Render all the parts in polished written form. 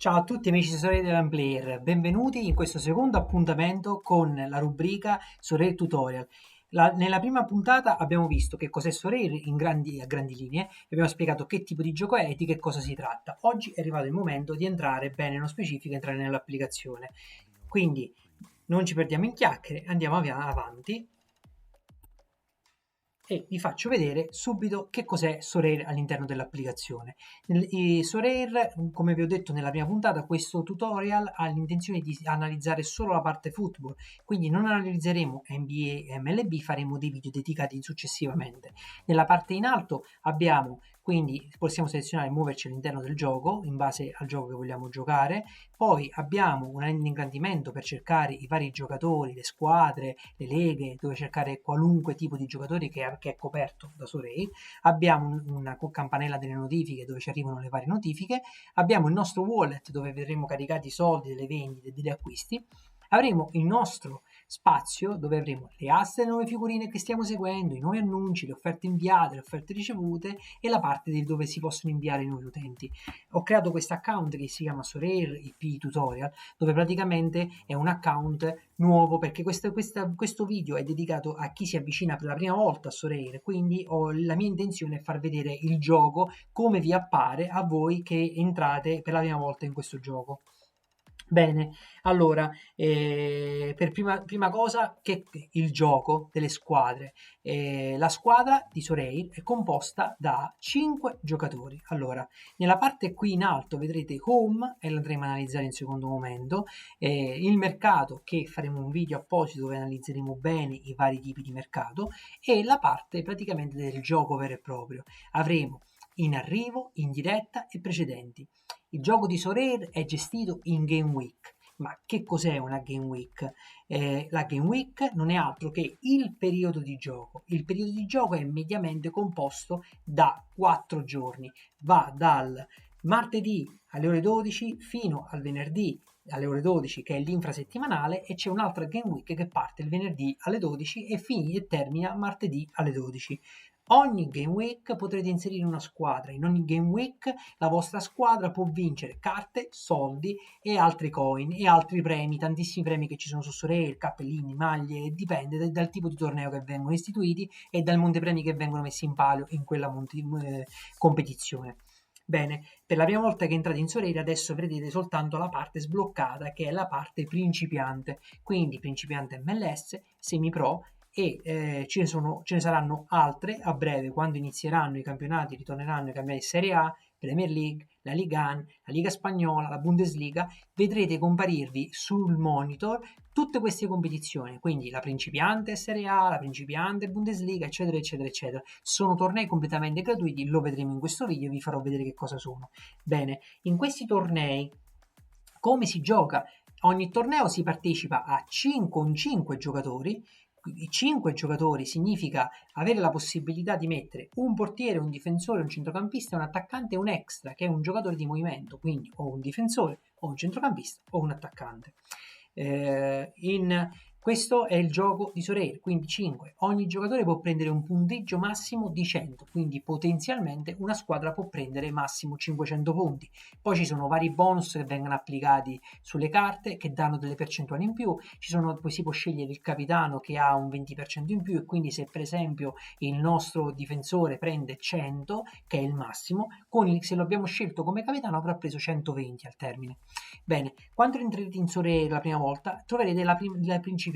Ciao a tutti amici tesorieri dell'Unplayer, benvenuti in questo secondo appuntamento con la rubrica Sorare Tutorial. Nella prima puntata abbiamo visto che cos'è Sorare a grandi linee e abbiamo spiegato che tipo di gioco è e di che cosa si tratta. Oggi è arrivato il momento di entrare bene nello specifico, entrare nell'applicazione. Quindi non ci perdiamo in chiacchiere, andiamo avanti e vi faccio vedere subito che cos'è Sorare all'interno dell'applicazione. Sorare, come vi ho detto nella prima puntata, questo tutorial ha l'intenzione di analizzare solo la parte football, quindi non analizzeremo NBA e MLB, faremo dei video dedicati successivamente. Nella parte in alto abbiamo, quindi possiamo selezionare e muoverci all'interno del gioco in base al gioco che vogliamo giocare. Poi abbiamo un ingrandimento per cercare i vari giocatori, le squadre, le leghe, dove cercare qualunque tipo di giocatori che è coperto da Sorei. Abbiamo una campanella delle notifiche dove ci arrivano le varie notifiche. Abbiamo il nostro wallet dove vedremo caricati i soldi delle vendite, degli acquisti. Avremo il nostro spazio dove avremo le aste delle nuove figurine che stiamo seguendo, i nuovi annunci, le offerte inviate, le offerte ricevute e la parte dove si possono inviare i nuovi utenti. Ho creato questo account che si chiama Sorare IP Tutorial, dove praticamente è un account nuovo perché questo video è dedicato a chi si avvicina per la prima volta a Sorare, quindi la mia intenzione è far vedere il gioco come vi appare a voi che entrate per la prima volta in questo gioco. Bene, allora, per prima cosa, che il gioco delle squadre. La squadra di Soreil è composta da 5 giocatori. Allora, nella parte qui in alto vedrete Home, e l'andremo a analizzare in secondo momento, il mercato, che faremo un video apposito dove analizzeremo bene i vari tipi di mercato, e la parte praticamente del gioco vero e proprio. Avremo in arrivo, in diretta e precedenti. Il gioco di Sorare è gestito in Game Week. Ma che cos'è una Game Week? La Game Week non è altro che il periodo di gioco. Il periodo di gioco è mediamente composto da 4 giorni. Va dal martedì alle ore 12 fino al venerdì alle ore 12 che è l'infrasettimanale e c'è un'altra Game Week che parte il venerdì alle 12 e termina martedì alle 12. Ogni Game Week potrete inserire una squadra. In ogni Game Week la vostra squadra può vincere carte, soldi e altri coin e altri premi, tantissimi premi che ci sono su Sorare, cappellini, maglie, dipende dal tipo di torneo che vengono istituiti e dal montepremi che vengono messi in palio in quella competizione. Bene, per la prima volta che entrate in Sorare adesso vedrete soltanto la parte sbloccata che è la parte principiante, quindi principiante MLS, semi pro e ce ne saranno altre a breve quando inizieranno i campionati, ritorneranno i campionati Serie A, Premier League, la Liga 1, la Liga Spagnola, la Bundesliga, vedrete comparirvi sul monitor tutte queste competizioni, quindi la principiante Serie A, la principiante Bundesliga, eccetera, eccetera, eccetera. Sono tornei completamente gratuiti, lo vedremo in questo video, vi farò vedere che cosa sono. Bene, in questi tornei come si gioca? Ogni torneo si partecipa a 5 con 5 giocatori. I 5 giocatori significa avere la possibilità di mettere un portiere, un difensore, un centrocampista, un attaccante e un extra, che è un giocatore di movimento, quindi o un difensore, o un centrocampista, o un attaccante. Questo è il gioco di Sorare, quindi 5. Ogni giocatore può prendere un punteggio massimo di 100, quindi potenzialmente una squadra può prendere massimo 500 punti. Poi ci sono vari bonus che vengono applicati sulle carte che danno delle percentuali in più. Poi si può scegliere il capitano che ha un 20% in più e quindi se per esempio il nostro difensore prende 100, che è il massimo, se lo abbiamo scelto come capitano avrà preso 120 al termine. Bene, quando entrerete in Sorare la prima volta troverete la principiante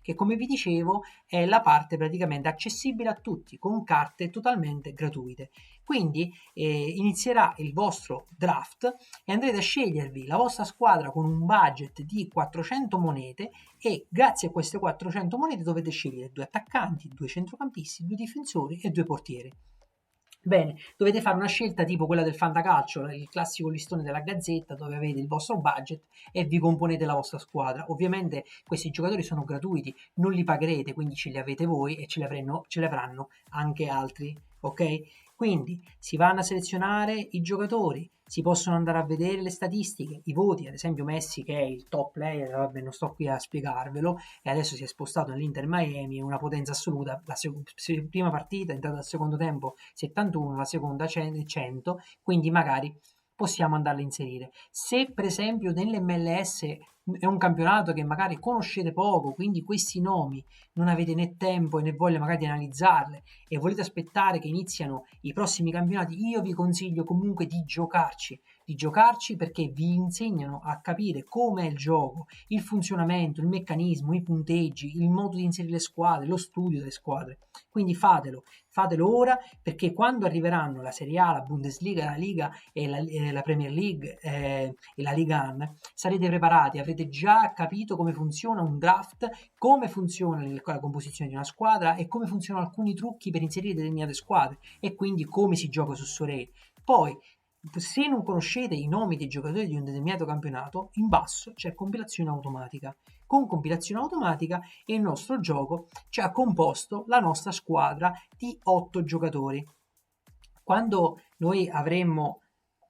che come vi dicevo è la parte praticamente accessibile a tutti con carte totalmente gratuite. Quindi inizierà il vostro draft e andrete a scegliervi la vostra squadra con un budget di 400 monete e grazie a queste 400 monete dovete scegliere 2 attaccanti, 2 centrocampisti, 2 difensori e 2 portieri. Bene, dovete fare una scelta tipo quella del fantacalcio, il classico listone della Gazzetta dove avete il vostro budget e vi componete la vostra squadra. Ovviamente questi giocatori sono gratuiti, non li pagherete, quindi ce li avete voi e ce li avranno anche altri, ok? Quindi si vanno a selezionare i giocatori, si possono andare a vedere le statistiche, i voti, ad esempio Messi che è il top player, vabbè non sto qui a spiegarvelo, e adesso si è spostato nell'Inter Miami, è una potenza assoluta, la prima partita è entrata al secondo tempo 71, la seconda 100, quindi magari possiamo andarle a inserire. Se per esempio nell'MLS è un campionato che magari conoscete poco, quindi questi nomi non avete né tempo né voglia magari di analizzarle e volete aspettare che iniziano i prossimi campionati, io vi consiglio comunque di giocarci perché vi insegnano a capire come è il gioco, il funzionamento, il meccanismo, i punteggi, il modo di inserire le squadre, lo studio delle squadre. Quindi fatelo ora perché quando arriveranno la Serie A, la Bundesliga, la Liga e la Premier League e la Liga 1, sarete preparati, avrete già capito come funziona un draft, come funziona la composizione di una squadra e come funzionano alcuni trucchi per inserire determinate squadre e quindi come si gioca su Sorare. Poi, se non conoscete i nomi dei giocatori di un determinato campionato, in basso c'è compilazione automatica. Con compilazione automatica il nostro gioco ci ha composto la nostra squadra di 8 giocatori. Quando noi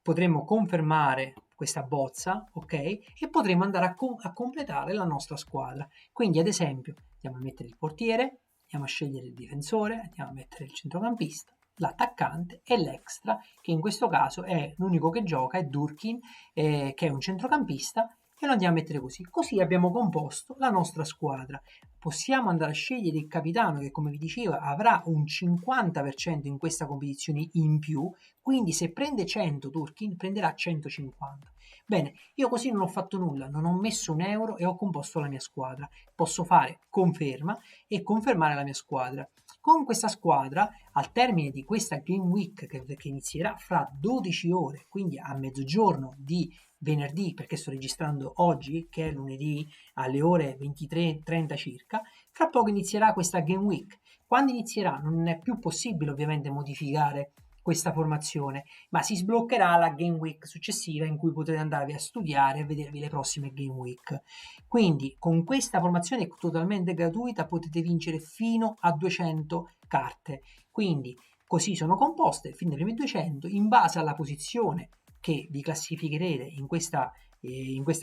potremmo confermare questa bozza, ok? E potremo andare a completare la nostra squadra. Quindi, ad esempio, andiamo a mettere il portiere, andiamo a scegliere il difensore, andiamo a mettere il centrocampista, l'attaccante e l'extra, che in questo caso è l'unico che gioca, è Durkin, che è un centrocampista, e lo andiamo a mettere così. Così abbiamo composto la nostra squadra. Possiamo andare a scegliere il capitano che, come vi dicevo, avrà un 50% in questa competizione in più, quindi se prende 100 Turkin prenderà 150. Bene, io così non ho fatto nulla, non ho messo un euro e ho composto la mia squadra. Posso fare conferma e confermare la mia squadra. Con questa squadra, al termine di questa Game Week che inizierà fra 12 ore, quindi a mezzogiorno di venerdì, perché sto registrando oggi, che è lunedì, alle ore 23:30 circa, fra poco inizierà questa Game Week. Quando inizierà non è più possibile ovviamente modificare questa formazione, ma si sbloccherà la Game Week successiva in cui potrete andarvi a studiare e vedervi le prossime Game Week. Quindi con questa formazione totalmente gratuita potete vincere fino a 200 carte. Quindi così sono composte, fino ai primi 200, in base alla posizione che vi classificherete in questa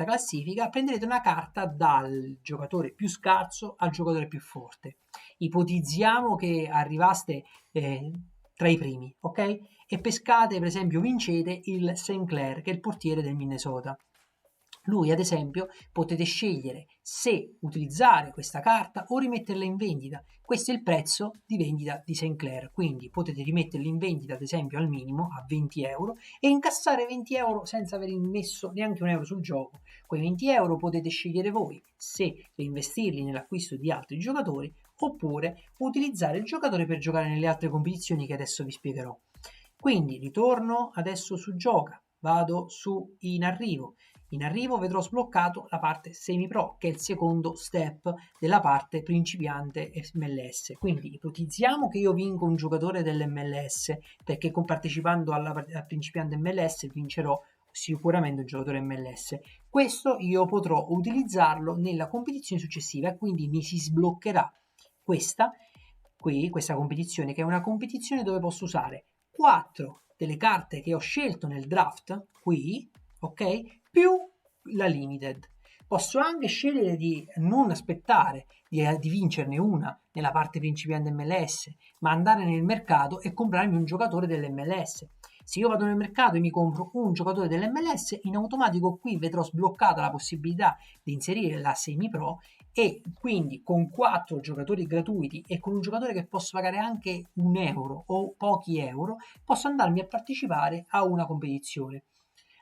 classifica, prenderete una carta dal giocatore più scarso al giocatore più forte. Ipotizziamo che arrivaste tra i primi, ok? E pescate, per esempio, vincete il St. Clair, che è il portiere del Minnesota. Lui, ad esempio, potete scegliere se utilizzare questa carta o rimetterla in vendita. Questo è il prezzo di vendita di St. Clair, quindi potete rimetterla in vendita, ad esempio, al minimo a 20 euro e incassare 20 euro senza aver immesso neanche un euro sul gioco. Quei 20 euro potete scegliere voi se reinvestirli nell'acquisto di altri giocatori oppure utilizzare il giocatore per giocare nelle altre competizioni che adesso vi spiegherò. Quindi ritorno adesso su gioca, vado su in arrivo. In arrivo vedrò sbloccato la parte semi-pro, che è il secondo step della parte principiante MLS. Quindi ipotizziamo che io vinco un giocatore dell'MLS, perché partecipando alla principiante MLS vincerò sicuramente un giocatore MLS. Questo io potrò utilizzarlo nella competizione successiva e quindi mi si sbloccherà questa competizione, che è una competizione dove posso usare 4 delle carte che ho scelto nel draft, qui, ok? Più la limited. Posso anche scegliere di non aspettare di vincerne una nella parte principiante MLS, ma andare nel mercato e comprarmi un giocatore dell'MLS. Se io vado nel mercato e mi compro un giocatore dell'MLS, in automatico qui vedrò sbloccata la possibilità di inserire la semi-pro e quindi con 4 giocatori gratuiti e con un giocatore che posso pagare anche un euro o pochi euro, posso andarmi a partecipare a una competizione.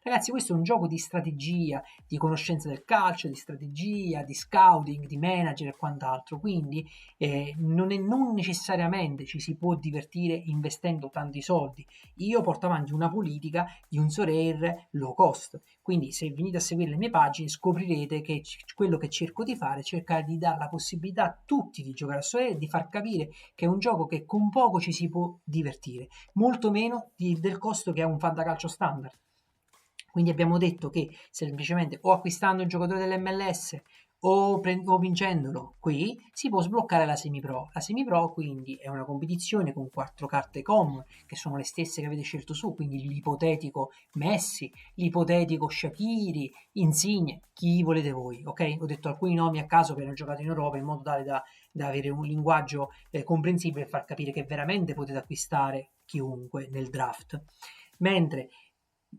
Ragazzi, questo è un gioco di strategia, di conoscenza del calcio, di strategia, di scouting, di manager e quant'altro. Quindi non necessariamente ci si può divertire investendo tanti soldi. Io porto avanti una politica di un Sorare low cost. Quindi se venite a seguire le mie pagine scoprirete che quello che cerco di fare è cercare di dare la possibilità a tutti di giocare a Sorare e di far capire che è un gioco che con poco ci si può divertire, molto meno del costo che ha un fantacalcio standard. Quindi abbiamo detto che semplicemente o acquistando il giocatore dell'MLS o vincendolo qui si può sbloccare la semi-pro. La semi-pro quindi è una competizione con 4 carte common che sono le stesse che avete scelto su, quindi l'ipotetico Messi, l'ipotetico Shaqiri, Insigne, chi volete voi, ok? Ho detto alcuni nomi a caso che hanno giocato in Europa in modo tale da avere un linguaggio comprensibile e far capire che veramente potete acquistare chiunque nel draft. Mentre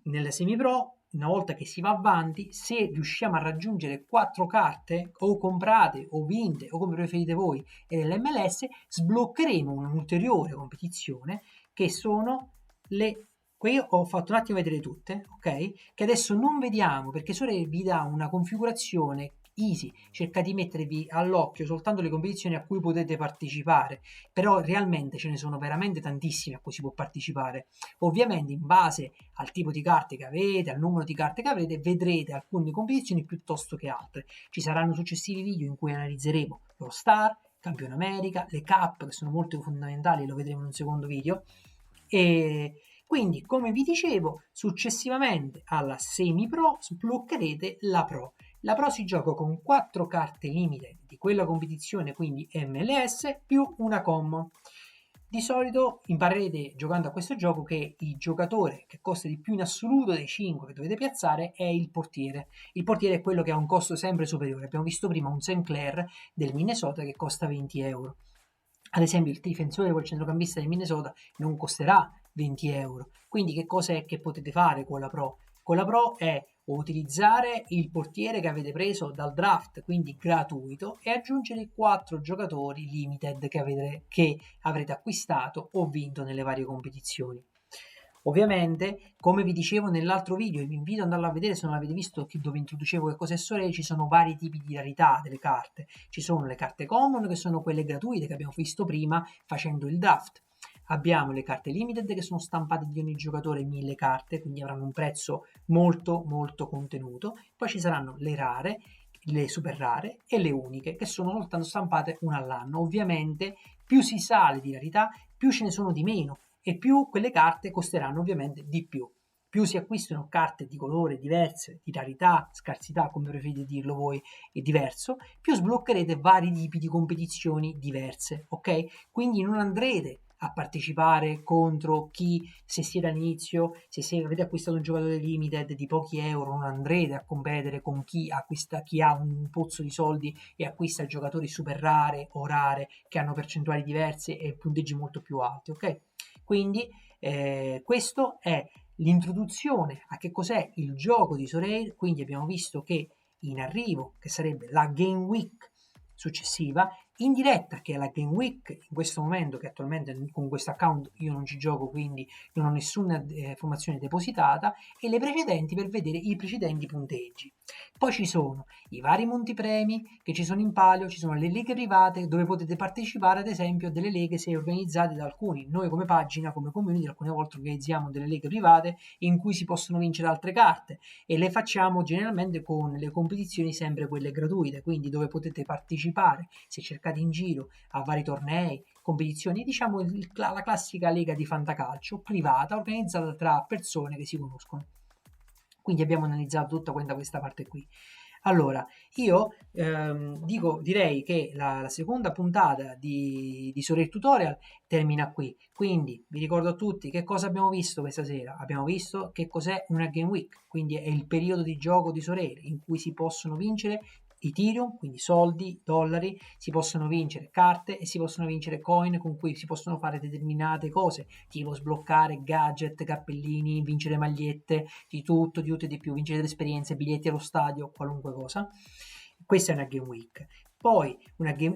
nel semi-pro, una volta che si va avanti, se riusciamo a raggiungere 4 carte o comprate o vinte o come preferite voi e nell'MLS, sbloccheremo un'ulteriore competizione che sono le... Qui ho fatto un attimo vedere tutte, ok? Che adesso non vediamo perché Sole vi dà una configurazione easy, cerca di mettervi all'occhio soltanto le competizioni a cui potete partecipare, però realmente ce ne sono veramente tantissime a cui si può partecipare. Ovviamente in base al tipo di carte che avete, al numero di carte che avrete, vedrete alcune competizioni piuttosto che altre. Ci saranno successivi video in cui analizzeremo lo Star, Campione America, le Cup che sono molto fondamentali, lo vedremo in un secondo video. E quindi, come vi dicevo, successivamente alla Semi Pro sbloccherete la Pro. La Pro si gioca con 4 carte limite di quella competizione, quindi MLS, più una common. Di solito imparerete giocando a questo gioco che il giocatore che costa di più in assoluto dei 5 che dovete piazzare è il portiere. Il portiere è quello che ha un costo sempre superiore. Abbiamo visto prima un Sinclair del Minnesota che costa 20 euro. Ad esempio il difensore col centrocampista del Minnesota non costerà 20 euro. Quindi che cosa è che potete fare con la Pro? Con la Pro è utilizzare il portiere che avete preso dal draft, quindi gratuito, e aggiungere 4 giocatori limited che avrete acquistato o vinto nelle varie competizioni. Ovviamente, come vi dicevo nell'altro video, e vi invito ad andarlo a vedere se non l'avete visto, dove introducevo che cos'è Sorare, ci sono vari tipi di rarità delle carte. Ci sono le carte common, che sono quelle gratuite che abbiamo visto prima facendo il draft. Abbiamo le carte limited che sono stampate di ogni giocatore 1000 carte, quindi avranno un prezzo molto molto contenuto. Poi ci saranno le rare, le super rare e le uniche che sono soltanto stampate una all'anno. Ovviamente più si sale di rarità, più ce ne sono di meno e più quelle carte costeranno ovviamente di più. Più si acquistano carte di colore diverse, di rarità, scarsità, come preferite dirlo voi, è diverso, più sbloccherete vari tipi di competizioni diverse, ok? Quindi non andrete a partecipare contro chi, se siete all'inizio, se avete acquistato un giocatore limited di pochi euro, non andrete a competere con chi ha un pozzo di soldi e acquista giocatori super rare o rare che hanno percentuali diverse e punteggi molto più alti, ok? Quindi questo è l'introduzione a che cos'è il gioco di Sorare, quindi abbiamo visto che in arrivo, che sarebbe la Game Week successiva, in diretta, che è la Game Week in questo momento, che attualmente con questo account io non ci gioco, quindi non ho nessuna informazione depositata, e le precedenti per vedere i precedenti punteggi. Poi ci sono i vari montepremi che ci sono in palio, ci sono le leghe private dove potete partecipare ad esempio a delle leghe se organizzate da alcuni. Noi come pagina, come community, alcune volte organizziamo delle leghe private in cui si possono vincere altre carte e le facciamo generalmente con le competizioni sempre quelle gratuite, quindi dove potete partecipare se cercate in giro a vari tornei, competizioni, diciamo la classica lega di fantacalcio privata organizzata tra persone che si conoscono. Quindi abbiamo analizzato tutta questa parte qui. Allora, io direi che la seconda puntata di Sorare Tutorial termina qui. Quindi vi ricordo a tutti che cosa abbiamo visto questa sera. Abbiamo visto che cos'è una Game Week, quindi è il periodo di gioco di Sorare in cui si possono vincere Ethereum, quindi soldi, dollari, si possono vincere carte e si possono vincere coin con cui si possono fare determinate cose, tipo sbloccare gadget, cappellini, vincere magliette, di tutto e di più, vincere delle esperienze, biglietti allo stadio, qualunque cosa. Questa è una Game Week. Poi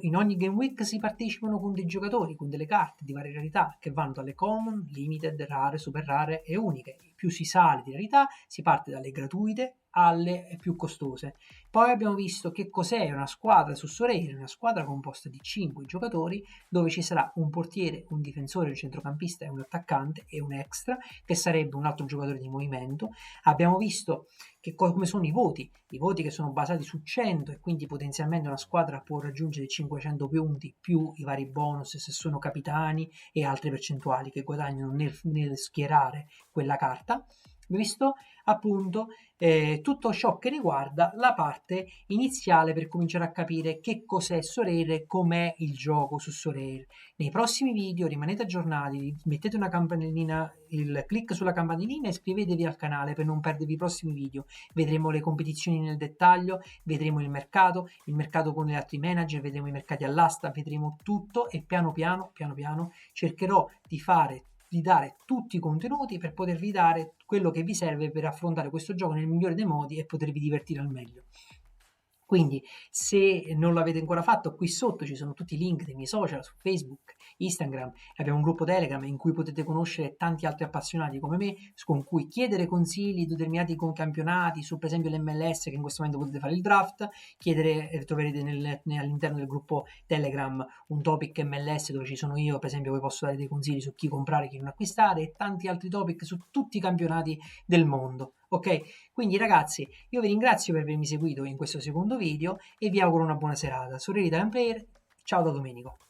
in ogni Game Week si partecipano con dei giocatori, con delle carte di varie rarità che vanno dalle common, limited, rare, super rare e uniche. Più si sale di rarità, si parte dalle gratuite alle più costose. Poi abbiamo visto che cos'è una squadra su Sorare, una squadra composta di 5 giocatori dove ci sarà un portiere, un difensore, un centrocampista e un attaccante e un extra che sarebbe un altro giocatore di movimento. Abbiamo visto come sono i voti che sono basati su 100 e quindi potenzialmente una squadra può raggiungere 500 punti più i vari bonus se sono capitani e altre percentuali che guadagnano nel schierare quella carta. Visto appunto tutto ciò che riguarda la parte iniziale per cominciare a capire che cos'è Sorare, com'è il gioco su Sorare. Nei prossimi video rimanete aggiornati, mettete una campanellina, il clic sulla campanellina e iscrivetevi al canale per non perdervi i prossimi video. Vedremo le competizioni nel dettaglio, vedremo il mercato con gli altri manager, vedremo i mercati all'asta, vedremo tutto e piano piano cercherò di fare di dare tutti i contenuti per potervi dare quello che vi serve per affrontare questo gioco nel migliore dei modi e potervi divertire al meglio. Quindi, se non l'avete ancora fatto, qui sotto ci sono tutti i link dei miei social su Facebook, Instagram, abbiamo un gruppo Telegram in cui potete conoscere tanti altri appassionati come me, con cui chiedere consigli di determinati campionati, su per esempio l'MLS, che in questo momento potete fare il draft, chiedere, troverete all'interno del gruppo Telegram un topic MLS dove ci sono io, per esempio, vi posso dare dei consigli su chi comprare, chi non acquistare, e tanti altri topic su tutti i campionati del mondo. Ok? Quindi ragazzi, io vi ringrazio per avermi seguito in questo secondo video e vi auguro una buona serata. Sorelle da Player, ciao da Domenico.